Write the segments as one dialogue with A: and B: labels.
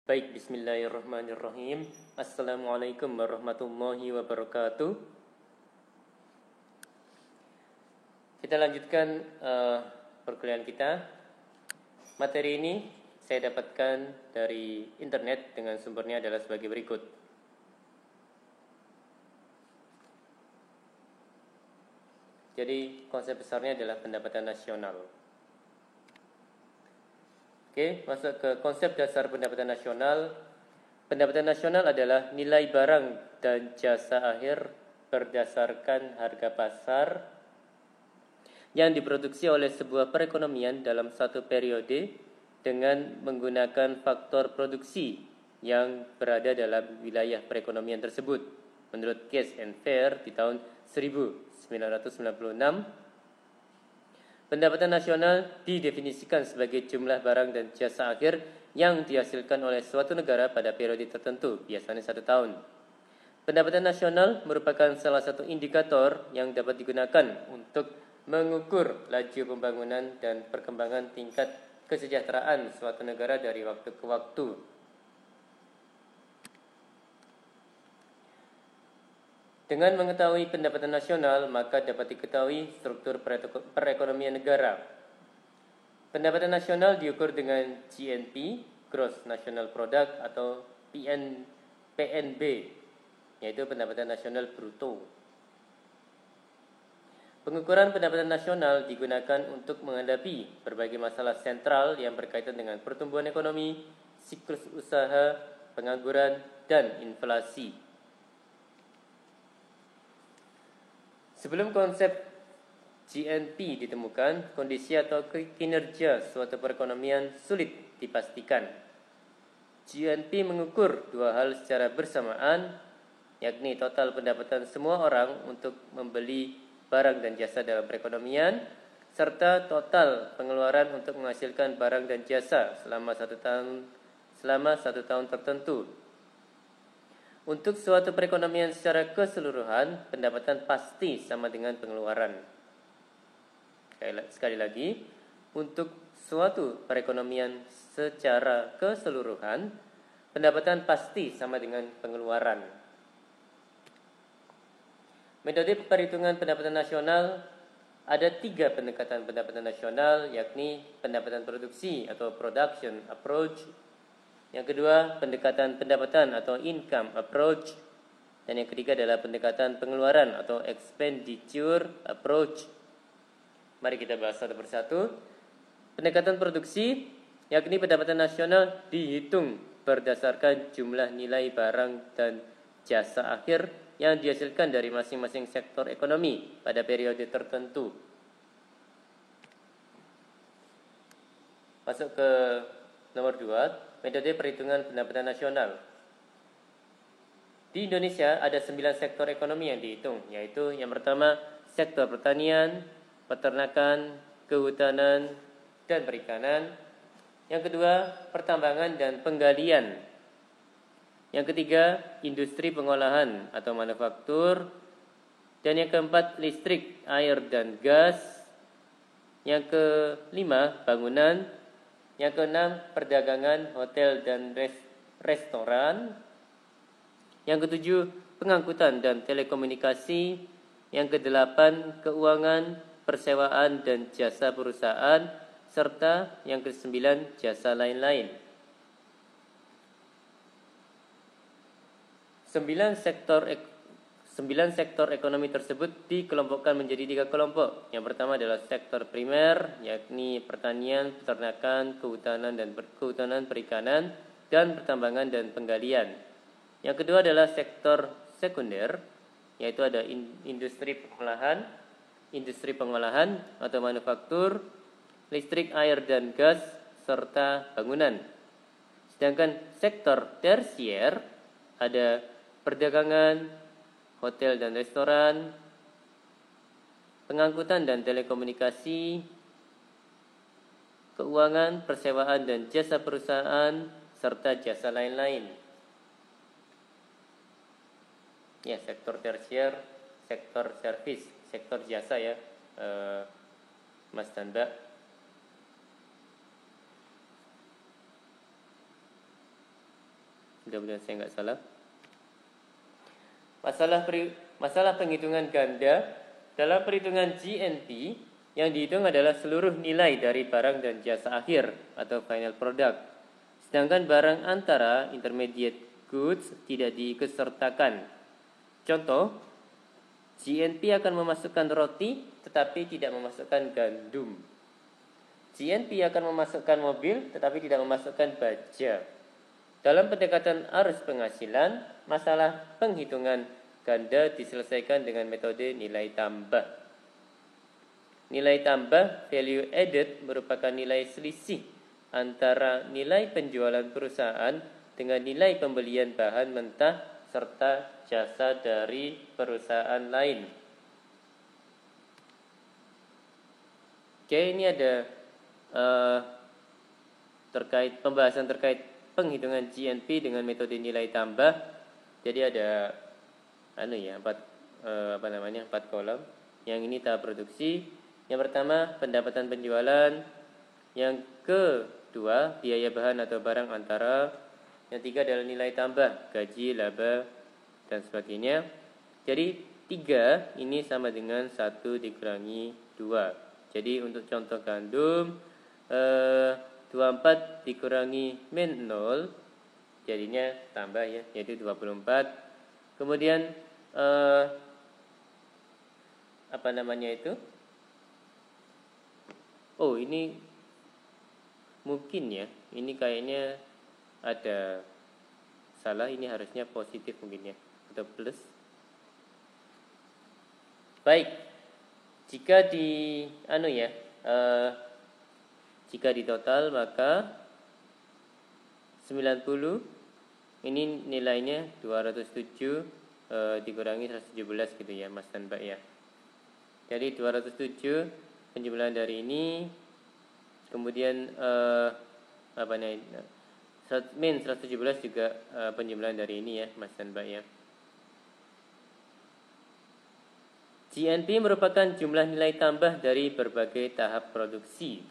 A: Baik, bismillahirrahmanirrahim. Assalamualaikum warahmatullahi wabarakatuh. Kita lanjutkan perkuliahan kita. Materi ini saya dapatkan dari internet dengan sumbernya adalah sebagai berikut. Jadi konsep besarnya adalah pendapatan nasional. Oke, masuk ke konsep dasar pendapatan nasional. Pendapatan nasional adalah nilai barang dan jasa akhir berdasarkan harga pasar yang diproduksi oleh sebuah perekonomian dalam satu periode dengan menggunakan faktor produksi yang berada dalam wilayah perekonomian tersebut. Menurut Case and Fair di tahun 1996, pendapatan nasional didefinisikan sebagai jumlah barang dan jasa akhir yang dihasilkan oleh suatu negara pada periode tertentu, biasanya 1 tahun. Pendapatan nasional merupakan salah satu indikator yang dapat digunakan untuk mengukur laju pembangunan dan perkembangan tingkat kesejahteraan suatu negara dari waktu ke waktu. Dengan mengetahui pendapatan nasional, maka dapat diketahui struktur perekonomian negara. Pendapatan nasional diukur dengan GNP, Gross National Product, atau PNB, yaitu pendapatan nasional bruto. Pengukuran pendapatan nasional digunakan untuk menghadapi berbagai masalah sentral yang berkaitan dengan pertumbuhan ekonomi, siklus usaha, pengangguran, dan inflasi. Sebelum konsep GNP ditemukan, kondisi atau kinerja suatu perekonomian sulit dipastikan. GNP mengukur dua hal secara bersamaan, yakni total pendapatan semua orang untuk membeli barang dan jasa dalam perekonomian, serta total pengeluaran untuk menghasilkan barang dan jasa selama satu tahun tertentu. Untuk suatu perekonomian secara keseluruhan, pendapatan pasti sama dengan pengeluaran. Sekali lagi, untuk suatu perekonomian secara keseluruhan, pendapatan pasti sama dengan pengeluaran. Metode perhitungan pendapatan nasional ada 3 pendekatan pendapatan nasional, yakni pendapatan produksi atau production approach. Yang kedua, pendekatan pendapatan atau income approach. Dan yang ketiga adalah pendekatan pengeluaran atau expenditure approach. Mari kita bahas satu persatu. Pendekatan produksi, yakni pendapatan nasional dihitung berdasarkan jumlah nilai barang dan jasa akhir yang dihasilkan dari masing-masing sektor ekonomi pada periode tertentu. Masuk ke nomor 2. Metode perhitungan pendapatan nasional. Di Indonesia ada 9 sektor ekonomi yang dihitung, yaitu yang pertama sektor pertanian, peternakan, kehutanan, dan perikanan. Yang kedua pertambangan dan penggalian. Yang ketiga industri pengolahan atau manufaktur. Dan yang keempat listrik, air, dan gas. Yang kelima bangunan. Yang keenam, perdagangan, hotel, dan restoran. Yang ketujuh, pengangkutan dan telekomunikasi. Yang kedelapan, keuangan, persewaan, dan jasa perusahaan. Serta yang kesembilan, jasa lain-lain. 9 sektor ekonomi tersebut dikelompokkan menjadi 3 kelompok. Yang pertama adalah sektor primer, yakni pertanian, peternakan, kehutanan, perikanan, dan pertambangan dan penggalian. Yang kedua adalah sektor sekunder, yaitu ada industri pengolahan atau manufaktur, listrik, air, dan gas, serta bangunan. Sedangkan sektor tersier ada perdagangan, hotel dan restoran, pengangkutan dan telekomunikasi, keuangan, persewaan dan jasa perusahaan, serta jasa lain-lain. Ya, sektor tersier, sektor servis, sektor jasa ya, Mas dan Mbak. mudah-mudahan saya nggak salah. Masalah penghitungan ganda dalam perhitungan GNP yang dihitung adalah seluruh nilai dari barang dan jasa akhir atau final product. Sedangkan barang antara intermediate goods tidak diikutsertakan. Contoh, GNP akan memasukkan roti tetapi tidak memasukkan gandum. GNP akan memasukkan mobil tetapi tidak memasukkan baja. Dalam pendekatan arus penghasilan, masalah penghitungan ganda diselesaikan dengan metode nilai tambah. Nilai tambah value added merupakan nilai selisih antara nilai penjualan perusahaan dengan nilai pembelian bahan mentah serta jasa dari perusahaan lain. Oke, ini ada pembahasan terkait penghitungan GNP dengan metode nilai tambah. Jadi ada 4 kolom. Yang ini tahap produksi. Yang pertama pendapatan penjualan. Yang kedua biaya bahan atau barang antara. Yang tiga adalah nilai tambah, gaji, laba, dan sebagainya. Jadi 3 ini sama dengan 1 dikurangi 2. Jadi untuk contoh gandum 24 dikurangi min 0 jadinya tambah ya, yaitu 24. Kemudian ini mungkin ya, ini kayaknya ada salah, ini harusnya positif mungkin ya, atau plus. Baik, jika di total maka 90 ini nilainya 207 dikurangi 117 gitu ya Mas dan Mbak ya. Jadi 207 penjumlahan dari ini, kemudian min 117 juga penjumlahan dari ini ya Mas dan Mbak ya. GNP merupakan jumlah nilai tambah dari berbagai tahap produksi.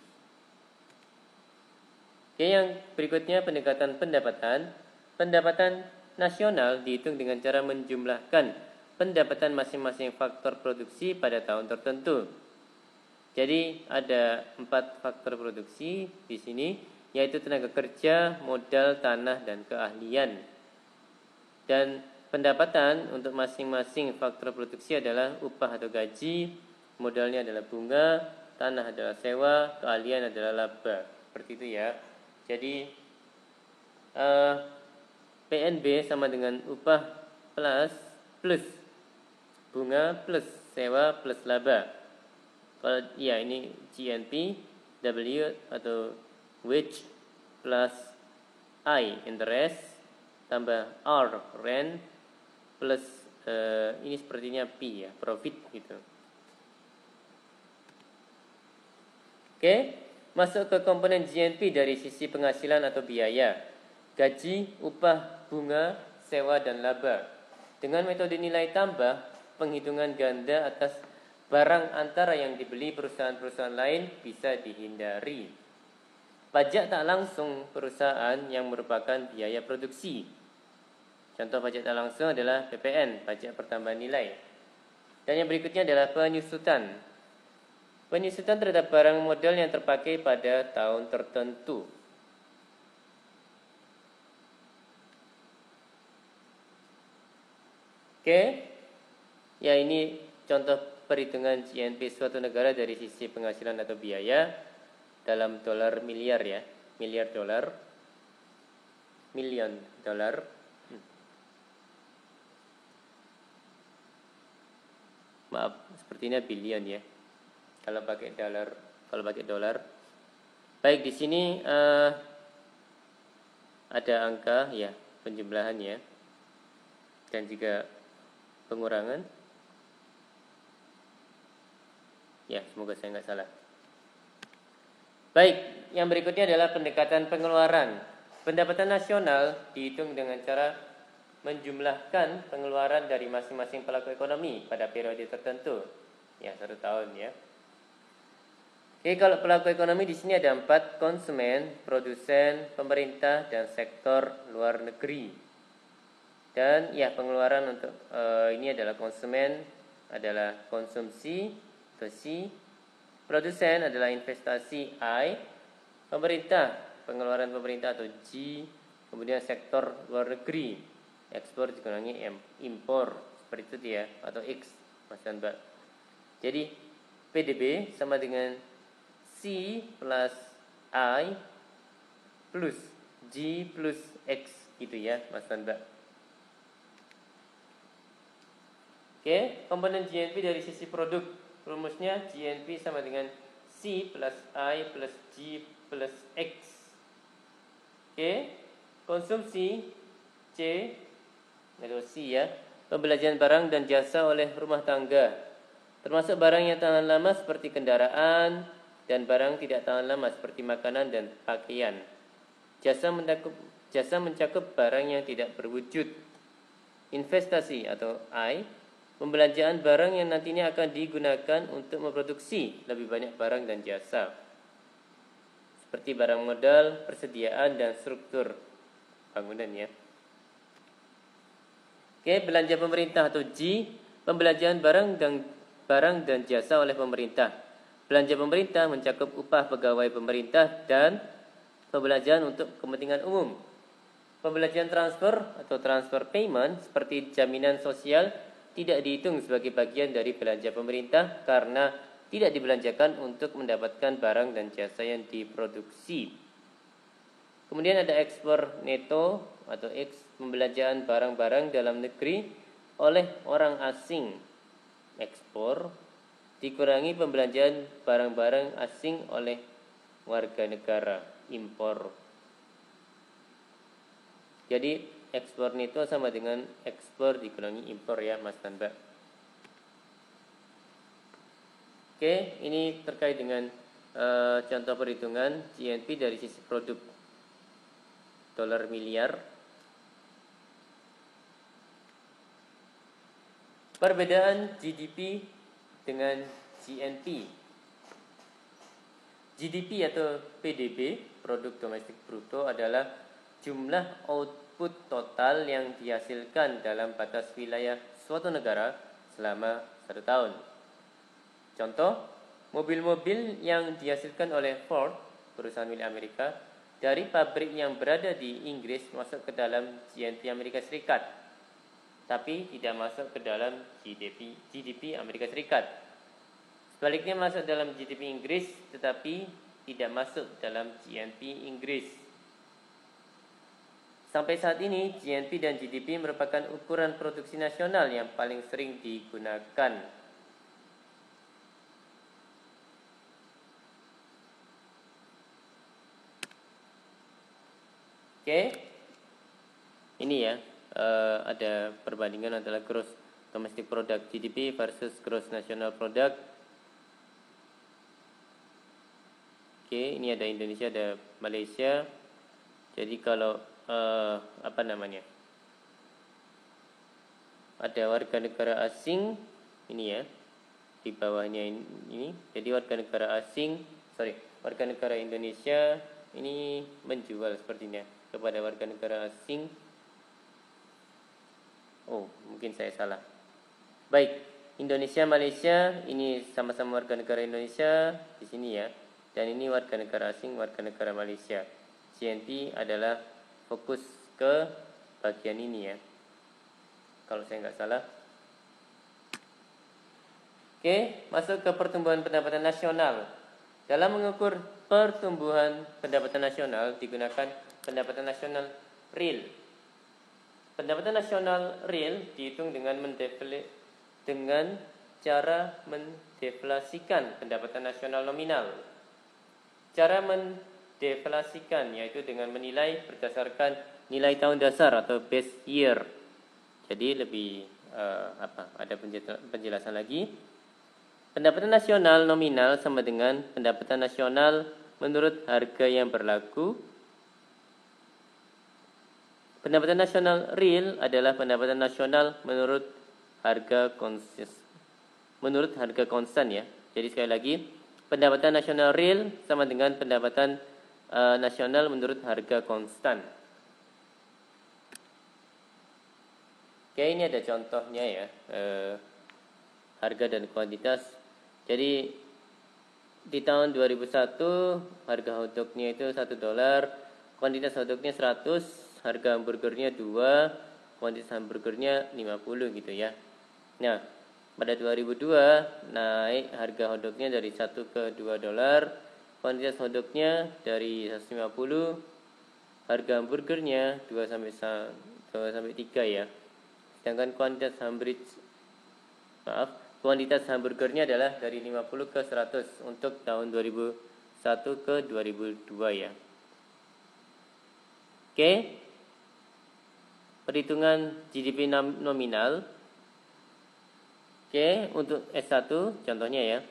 A: Oke, yang berikutnya pendekatan pendapatan. Pendapatan nasional dihitung dengan cara menjumlahkan pendapatan masing-masing faktor produksi pada tahun tertentu. Jadi ada 4 faktor produksi di sini, yaitu tenaga kerja, modal, tanah, dan keahlian. Dan pendapatan untuk masing-masing faktor produksi adalah upah atau gaji, modalnya adalah bunga, tanah adalah sewa, keahlian adalah laba. Seperti itu ya. Jadi PNB sama dengan upah plus bunga plus sewa plus laba. Kalau ya ini GNP, W atau wage plus I interest tambah R rent plus ini sepertinya P ya, profit gitu. Oke, masuk ke komponen GNP dari sisi penghasilan atau biaya. Gaji, upah, bunga, sewa, dan laba. Dengan metode nilai tambah, penghitungan ganda atas barang antara yang dibeli perusahaan-perusahaan lain bisa dihindari. Pajak tak langsung perusahaan yang merupakan biaya produksi. Contoh pajak tak langsung adalah PPN, pajak pertambahan nilai. Dan yang berikutnya adalah penyusutan. Penyusutan terhadap barang modal yang terpakai pada tahun tertentu. Oke, ya ini contoh perhitungan GNP suatu negara dari sisi penghasilan atau biaya dalam dolar miliar ya, miliar dolar, million dolar. Maaf, sepertinya billion ya. Kalau pakai dolar. Baik, di sini ada angka ya, penjumlahan ya, dan juga pengurangan. Ya, semoga saya nggak salah. Baik, yang berikutnya adalah pendekatan pengeluaran. Pendapatan nasional dihitung dengan cara menjumlahkan pengeluaran dari masing-masing pelaku ekonomi pada periode tertentu. Ya, 1 tahun ya. Oke, kalau pelaku ekonomi di sini ada 4, konsumen, produsen, pemerintah, dan sektor luar negeri. Dan ya, pengeluaran untuk ini adalah konsumen adalah konsumsi atau C, produsen adalah investasi I, pemerintah pengeluaran pemerintah atau G, kemudian sektor luar negeri ekspor dikurangi impor, seperti itu ya, atau X Mas dan Mbak. Jadi PDB sama dengan C plus I plus G plus X gitu ya Mas dan Mbak. Oke, komponen GNP dari sisi produk, rumusnya GNP sama dengan C plus I plus G plus X. Oke, konsumsi C atau C ya, pembelanjaan barang dan jasa oleh rumah tangga, termasuk barang yang tahan lama seperti kendaraan dan barang tidak tahan lama seperti makanan dan pakaian. Jasa mencakup barang yang tidak berwujud. Investasi atau I, pembelanjaan barang yang nantinya akan digunakan untuk memproduksi lebih banyak barang dan jasa, seperti barang modal, persediaan, dan struktur bangunan ya. Oke, belanja pemerintah atau G, pembelanjaan barang dan jasa oleh pemerintah. Belanja pemerintah mencakup upah pegawai pemerintah dan pembelanjaan untuk kepentingan umum. Pembelanjaan transfer atau transfer payment seperti jaminan sosial tidak dihitung sebagai bagian dari belanja pemerintah karena tidak dibelanjakan untuk mendapatkan barang dan jasa yang diproduksi. Kemudian ada ekspor neto atau X, pembelanjaan barang-barang dalam negeri oleh orang asing. Ekspor dikurangi pembelanjaan barang-barang asing oleh warga negara, impor. Jadi ekspor neto sama dengan ekspor dikurangi impor ya Mas dan Mbak. Oke, ini terkait dengan contoh perhitungan GNP dari sisi produk dolar miliar. Perbedaan GDP dengan GNP. GDP atau PDB, produk domestik bruto, adalah jumlah output total yang dihasilkan dalam batas wilayah suatu negara selama 1 tahun. Contoh, mobil-mobil yang dihasilkan oleh Ford, perusahaan milik Amerika, dari pabrik yang berada di Inggris masuk ke dalam GNP Amerika Serikat, tapi tidak masuk ke dalam GDP Amerika Serikat. Sebaliknya masuk dalam GDP Inggris, tetapi tidak masuk dalam GNP Inggris. Sampai saat ini, GNP dan GDP merupakan ukuran produksi nasional yang paling sering digunakan. Oke, ini ya, ada perbandingan antara gross domestic product GDP versus gross national product. Oke, ini ada Indonesia, ada Malaysia. Jadi kalau ada warga negara asing, ini ya, di bawahnya ini. Jadi warga negara Indonesia ini menjual sepertinya kepada warga negara asing. Oh, mungkin saya salah. Baik, Indonesia, Malaysia, ini sama-sama warga negara Indonesia di sini ya. Dan ini warga negara asing, warga negara Malaysia. GNP adalah fokus ke bagian ini ya, kalau saya nggak salah. Oke, masuk ke pertumbuhan pendapatan nasional. Dalam mengukur pertumbuhan pendapatan nasional digunakan pendapatan nasional real. Pendapatan nasional real dihitung dengan cara mendeflasikan pendapatan nasional nominal. Cara mendeflasikan yaitu dengan menilai berdasarkan nilai tahun dasar atau base year. Jadi lebih ada penjelasan lagi. Pendapatan nasional nominal sama dengan pendapatan nasional menurut harga yang berlaku. Pendapatan nasional real adalah pendapatan nasional menurut harga konstan ya. Jadi sekali lagi, pendapatan nasional real sama dengan pendapatan nasional menurut harga konstan. Oke, ini ada contohnya ya, harga dan kuantitas. Jadi di tahun 2001 harga hotdognya itu $1, kuantitas hotdognya 100, harga hamburgernya 2, kuantitas hamburgernya 50 gitu ya. Nah, pada 2002 naik harga hotdognya dari 1 ke $2, kuantitas hotdognya dari 150, harga hamburgernya 2 sampai 3 ya. Sedangkan kuantitas hamburgernya adalah dari 50 ke 100 untuk tahun 2001 ke 2002 ya. Oke. Perhitungan GDP nominal. Oke, untuk S1 contohnya ya.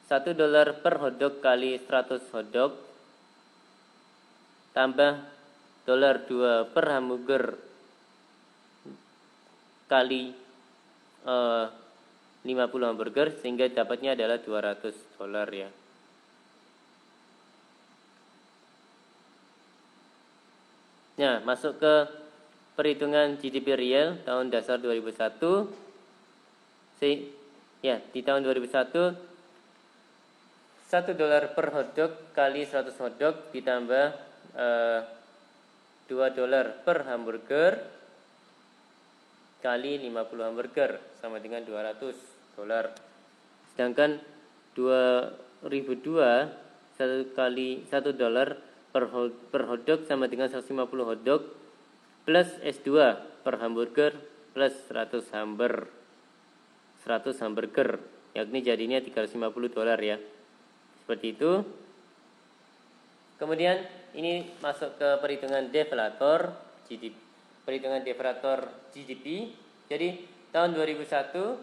A: $1 per hotdog kali 100 hotdog tambah $2 per hamburger kali 50 hamburger sehingga dapatnya adalah $200 ya. Nah, masuk ke perhitungan GDP real tahun dasar 2001. Di tahun 2001 $1 per hotdog kali 100 hotdog ditambah $2 per hamburger kali 50 hamburger sama dengan $200. Sedangkan 2002 $1 per hotdog sama dengan 150 hotdog plus S2 per hamburger plus 100 hamburger, yakni jadinya $350 ya. Seperti itu. Kemudian ini masuk ke perhitungan deflator GDP. Perhitungan deflator GDP. Jadi tahun 2001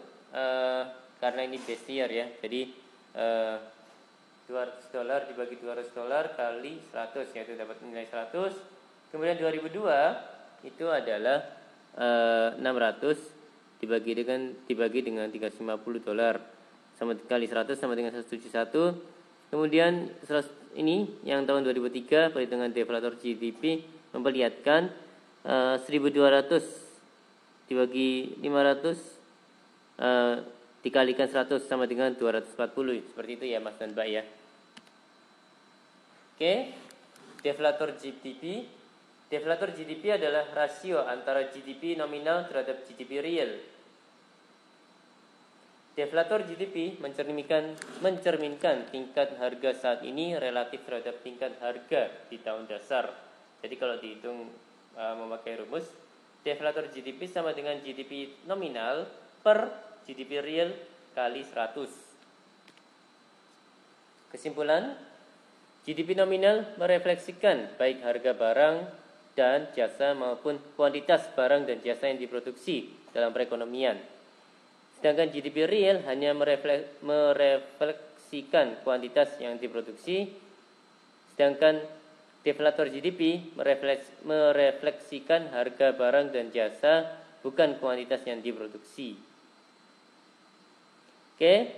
A: karena ini base year ya. Jadi $200 dibagi $200 kali 100 yaitu dapat nilai 100. Kemudian 2002 itu adalah 600 dibagi dengan $350 sama kali 100 sama dengan 171. Kemudian ini yang tahun 2003 perhitungan deflator GDP memperlihatkan 1.200 dibagi 500 dikalikan 100 sama dengan 240. Seperti itu ya Mas dan Mbak ya. Oke. Deflator GDP. Deflator GDP adalah rasio antara GDP nominal terhadap GDP real. Deflator GDP mencerminkan tingkat harga saat ini relatif terhadap tingkat harga di tahun dasar. Jadi kalau dihitung memakai rumus, deflator GDP sama dengan GDP nominal per GDP real kali 100. Kesimpulan, GDP nominal merefleksikan baik harga barang dan jasa maupun kuantitas barang dan jasa yang diproduksi dalam perekonomian. Sedangkan GDP real hanya merefleksikan kuantitas yang diproduksi, sedangkan deflator GDP merefleksikan harga barang dan jasa, bukan kuantitas yang diproduksi. Oke,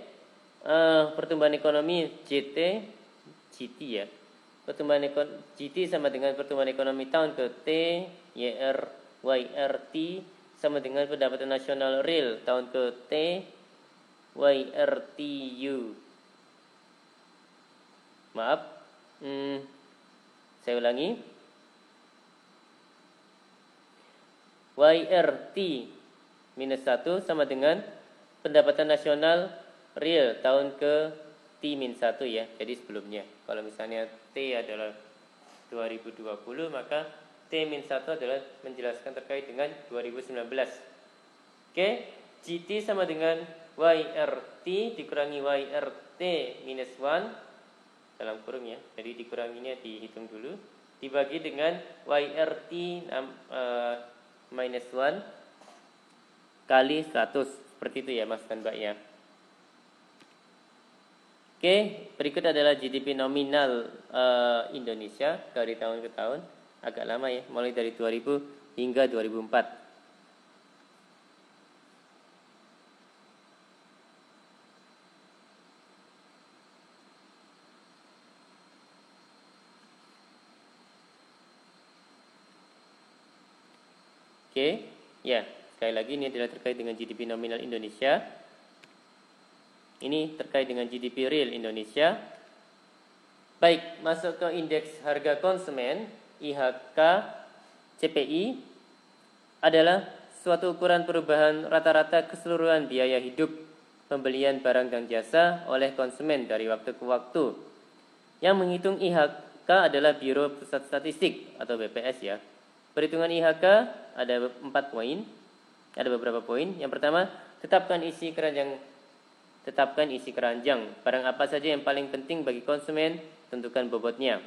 A: pertumbuhan ekonomi GT ya. Pertumbuhan GT sama dengan pertumbuhan ekonomi tahun ke T, YRT sama dengan pendapatan nasional real tahun ke T, YRTU. Maaf, saya ulangi. YRT minus 1 sama dengan pendapatan nasional real tahun ke T-1 ya. Jadi sebelumnya. Kalau misalnya T adalah 2020 maka T-1 adalah menjelaskan terkait dengan 2019. Oke, GT sama dengan YRT dikurangi YRT minus 1 dalam kurung ya, jadi dikuranginya dihitung dulu, dibagi dengan YRT minus 1 kali 100. Seperti itu ya Mas dan Mbak ya. Oke, berikut adalah GDP nominal Indonesia dari tahun ke tahun. Agak lama ya, mulai dari 2000 hingga 2004. Oke, ya. Sekali lagi ini adalah terkait dengan GDP nominal Indonesia. Ini terkait dengan GDP real Indonesia. Baik, masuk ke indeks harga konsumen IHK CPI adalah suatu ukuran perubahan rata-rata keseluruhan biaya hidup pembelian barang dan jasa oleh konsumen dari waktu ke waktu. Yang menghitung IHK adalah Biro Pusat Statistik atau BPS ya. Perhitungan IHK ada 4 poin. Ada beberapa poin. Yang pertama, tetapkan isi keranjang. Barang apa saja yang paling penting bagi konsumen, tentukan bobotnya.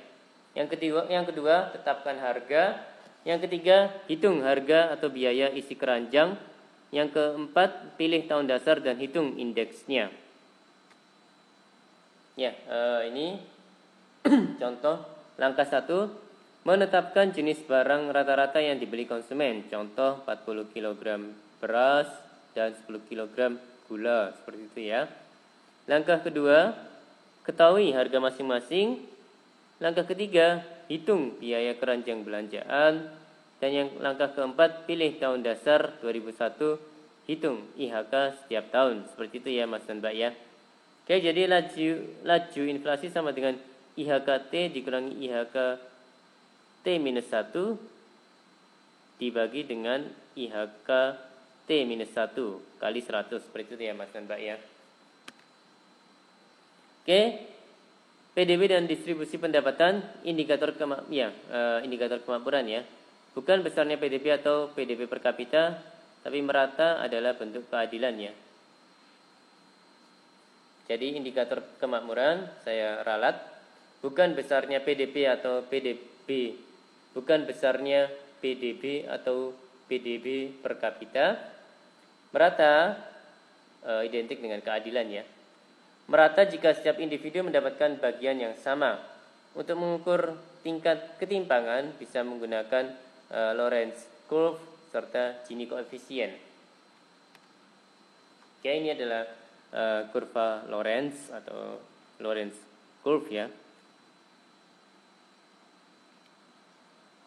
A: Yang kedua, tetapkan harga. Yang ketiga, hitung harga atau biaya isi keranjang. Yang keempat, pilih tahun dasar dan hitung indeksnya. Ya, ini contoh langkah 1, menetapkan jenis barang rata-rata yang dibeli konsumen. Contoh 40 kg beras dan 10 kg gula, seperti itu ya. Langkah kedua, ketahui harga masing-masing. Langkah ketiga, hitung biaya keranjang belanjaan. Dan yang langkah keempat, pilih tahun dasar 2001, hitung IHK setiap tahun. Seperti itu ya Mas dan Mbak ya. Oke, jadi laju inflasi sama dengan IHK-T dikurangi IHK T-1 dibagi dengan IHK T-1 kali 100. Seperti itu ya Mas dan Mbak ya. Oke, PDB dan distribusi pendapatan indikator kemakmuran ya. Bukan besarnya PDB atau PDB per kapita, tapi merata adalah bentuk keadilan ya. Jadi indikator kemakmuran saya ralat, bukan besarnya PDB atau PDB, bukan besarnya PDB atau PDB per kapita. Merata identik dengan keadilan ya. Merata jika setiap individu mendapatkan bagian yang sama. Untuk mengukur tingkat ketimpangan bisa menggunakan Lorenz curve serta Gini koefisien. Oke, ini adalah kurva Lorenz atau Lorenz curve ya.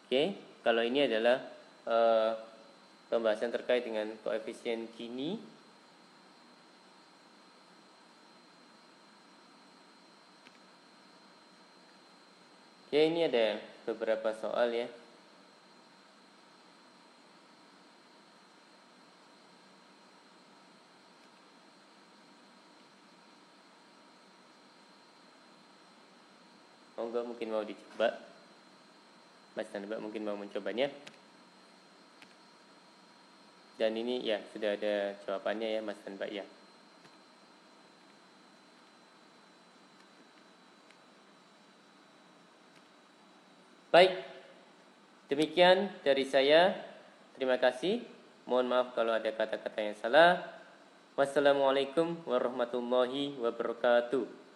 A: Oke, kalau ini adalah pembahasan terkait dengan koefisien Gini. Ya, ini ada beberapa soal ya. Monggo mungkin mau dicoba. Mas dan Mbak mungkin mau mencobanya. Dan ini ya sudah ada jawabannya ya Mas dan Mbak ya. Baik, demikian dari saya. Terima kasih. Mohon maaf kalau ada kata-kata yang salah. Wassalamualaikum warahmatullahi wabarakatuh.